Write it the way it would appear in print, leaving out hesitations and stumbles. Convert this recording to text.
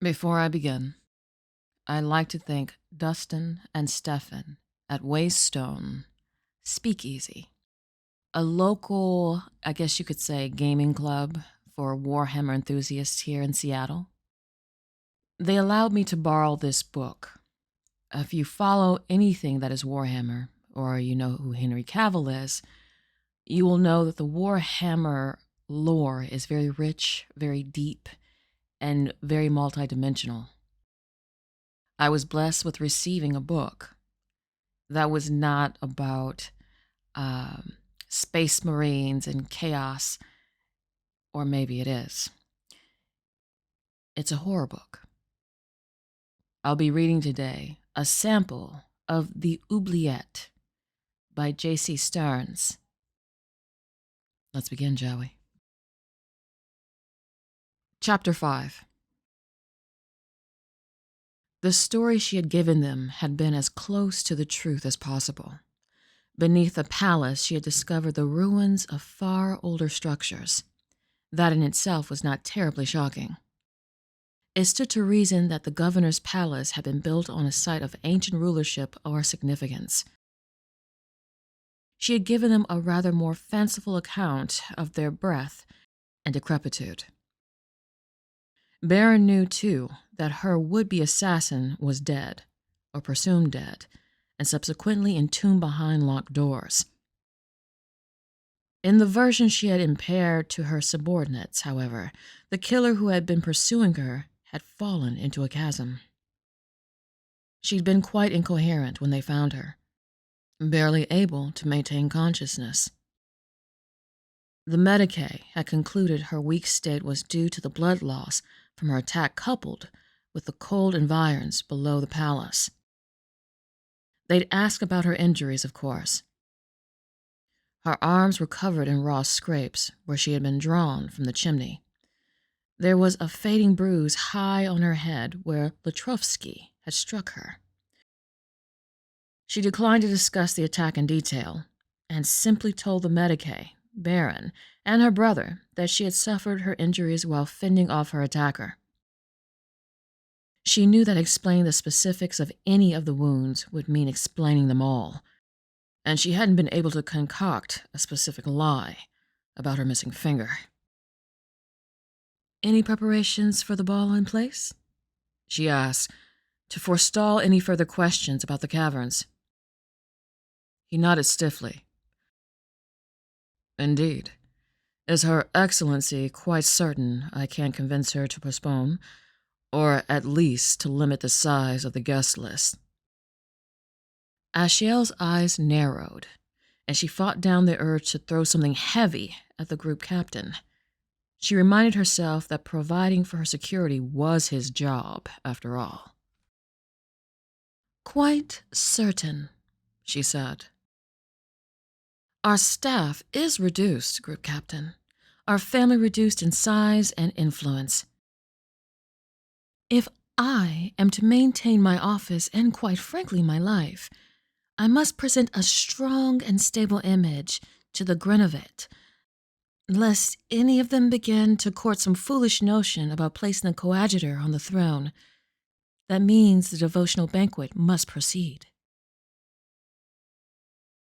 Before I begin, I'd like to thank Dustin and Stefan at Waystone Speakeasy, a local, I guess you could say, gaming club for Warhammer enthusiasts here in Seattle. They allowed me to borrow this book. If you follow anything that is Warhammer, or you know who Henry Cavill is, you will know that the Warhammer lore is very rich, very deep, and very multidimensional. I was blessed with receiving a book that was not about space marines and chaos, or maybe it is. It's a horror book. I'll be reading today a sample of The Oubliette by J.C. Stearns. Let's begin, shall we? Chapter 5. The story she had given them had been as close to the truth as possible. Beneath the palace, she had discovered the ruins of far older structures. That in itself was not terribly shocking. It stood to reason that the governor's palace had been built on a site of ancient rulership or significance. She had given them a rather more fanciful account of their breadth and decrepitude. Baron knew, too, that her would-be assassin was dead, or presumed dead, and subsequently entombed behind locked doors. In the version she had imparted to her subordinates, however, the killer who had been pursuing her had fallen into a chasm. She'd been quite incoherent when they found her, barely able to maintain consciousness. The medicae had concluded her weak state was due to the blood loss from her attack coupled with the cold environs below the palace. They'd asked about her injuries, of course. Her arms were covered in raw scrapes where she had been drawn from the chimney. There was a fading bruise high on her head where Latrovsky had struck her. She declined to discuss the attack in detail and simply told the medicae, Baron, and her brother that she had suffered her injuries while fending off her attacker. She knew that explaining the specifics of any of the wounds would mean explaining them all, and she hadn't been able to concoct a specific lie about her missing finger. "Any preparations for the ball in place?" she asked, to forestall any further questions about the caverns. He nodded stiffly. "Indeed. Is Her Excellency quite certain I can't convince her to postpone, or at least to limit the size of the guest list?" Ashielle's eyes narrowed, and she fought down the urge to throw something heavy at the group captain. She reminded herself that providing for her security was his job, after all. "Quite certain," she said. "Our staff is reduced, Group Captain. Our family reduced in size and influence. If I am to maintain my office and, quite frankly, my life, I must present a strong and stable image to the Grenouillette, lest any of them begin to court some foolish notion about placing the coadjutor on the throne. That means the devotional banquet must proceed."